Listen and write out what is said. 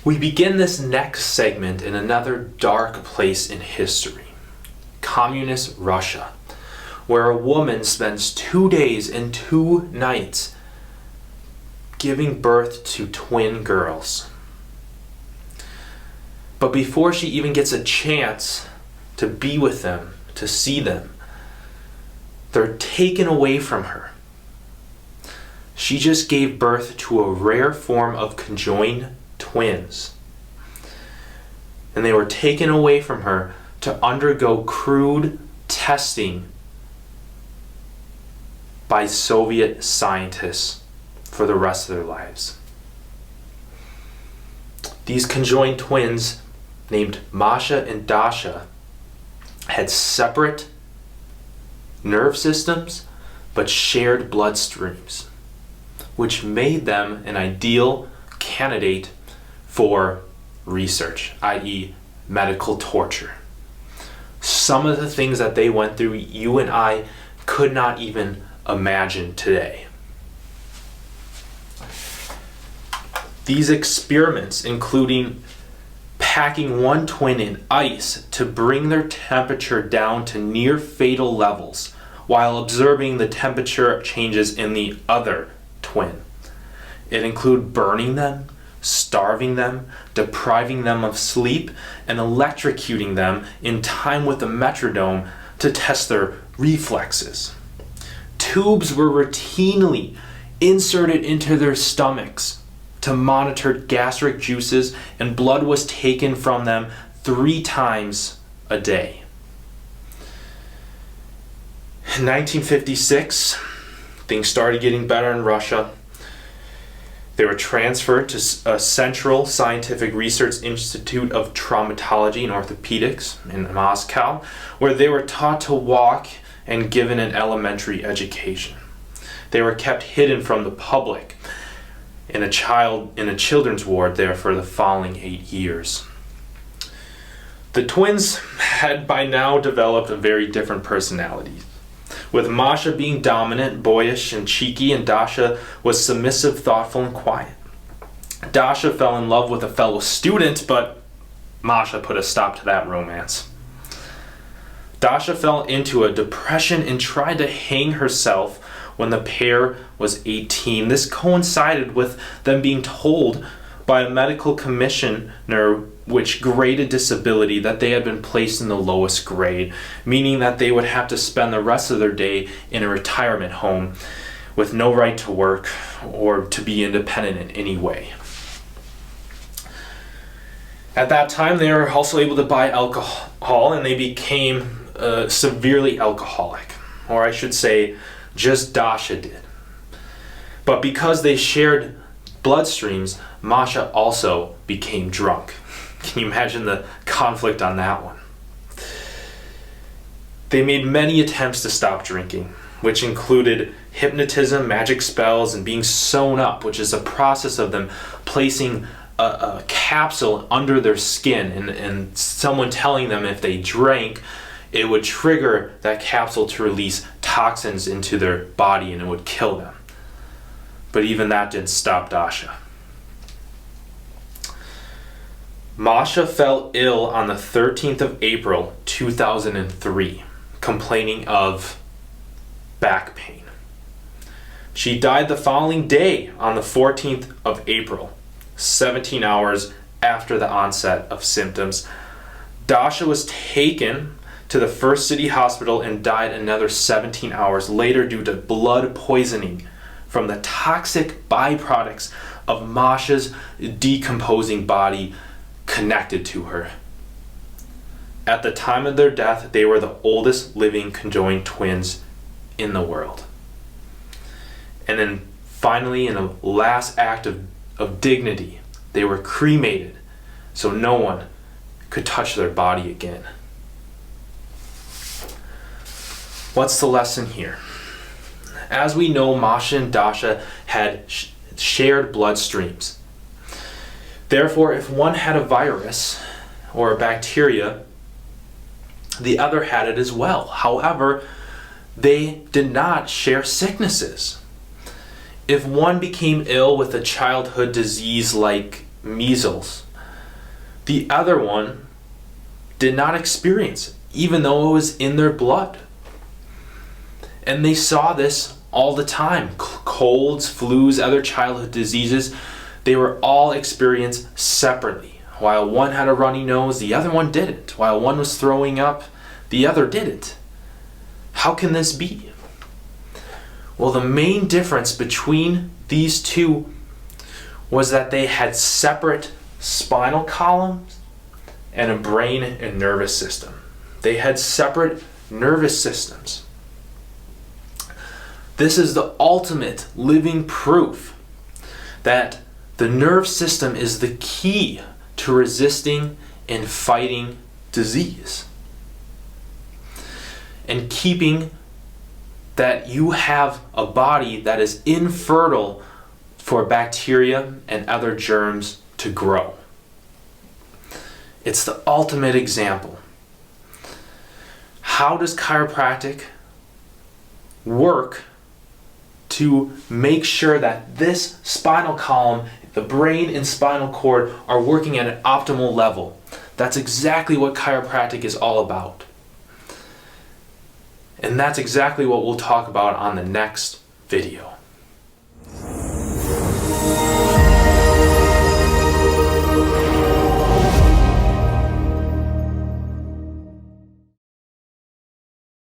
We begin this next segment in another dark place in history, communist Russia, where a woman spends 2 days and 2 nights giving birth to twin girls. But before she even gets a chance to be with them, to see them, they're taken away from her. She just gave birth to a rare form of conjoined twins. And they were taken away from her to undergo crude testing by Soviet scientists for the rest of their lives. These conjoined twins, named Masha and Dasha, had separate nerve systems but shared bloodstreams, which made them an ideal candidate for research, i.e., medical torture. Some of the things that they went through, you and I could not even imagine today. These experiments, including packing one twin in ice to bring their temperature down to near fatal levels while observing the temperature changes in the other twin. It included burning them, starving them, depriving them of sleep, and electrocuting them in time with a metronome to test their reflexes. Tubes were routinely inserted into their stomachs to monitor gastric juices, and blood was taken from them 3 times a day. In 1956, things started getting better in Russia. They were transferred to a Central Scientific Research Institute of Traumatology and Orthopedics in Moscow, where they were taught to walk and given an elementary education. They were kept hidden from the public in a children's ward there for the following 8 years. The twins had by now developed a very different personalities, with Masha being dominant, boyish, and cheeky, and Dasha was submissive, thoughtful, and quiet. Dasha fell in love with a fellow student, but Masha put a stop to that romance. Dasha fell into a depression and tried to hang herself when the pair was 18. This coincided with them being told by a medical commissioner which graded disability that they had been placed in the lowest grade, meaning that they would have to spend the rest of their day in a retirement home with no right to work or to be independent in any way. At that time, they were also able to buy alcohol, and they became severely alcoholic, or I should say, just Dasha did. But because they shared bloodstreams, Masha also became drunk. Can you imagine the conflict on that one? They made many attempts to stop drinking, which included hypnotism, magic spells, and being sewn up, which is a process of them placing a capsule under their skin and someone telling them if they drank, it would trigger that capsule to release toxins into their body and it would kill them. But even that didn't stop Dasha. Masha fell ill on the 13th of April 2003, complaining of back pain. She died the following day on the 14th of April, 17 hours after the onset of symptoms. Dasha was taken to the first city hospital and died another 17 hours later due to blood poisoning from the toxic byproducts of Masha's decomposing body connected to her. At the time of their death, they were the oldest living conjoined twins in the world. And then finally, in a last act of dignity, they were cremated so no one could touch their body again. What's the lesson here? As we know, Masha and Dasha had shared bloodstreams. Therefore, if one had a virus or a bacteria, the other had it as well. However, they did not share sicknesses. If one became ill with a childhood disease like measles, The other one did not experience it, even though it was in their blood. And they saw this all the time. Colds, flus, other childhood diseases, they were all experienced separately. While one had a runny nose, the other one didn't. While one was throwing up, the other didn't. How can this be? Well, the main difference between these two was that they had separate spinal columns and a brain and nervous system. They had separate nervous systems. This is the ultimate living proof that the nerve system is the key to resisting and fighting disease, and keeping that you have a body that is infertile for bacteria and other germs to grow. It's the ultimate example. How does chiropractic work to make sure that this spinal column, the brain and spinal cord, are working at an optimal level? That's exactly what chiropractic is all about. And that's exactly what we'll talk about on the next video.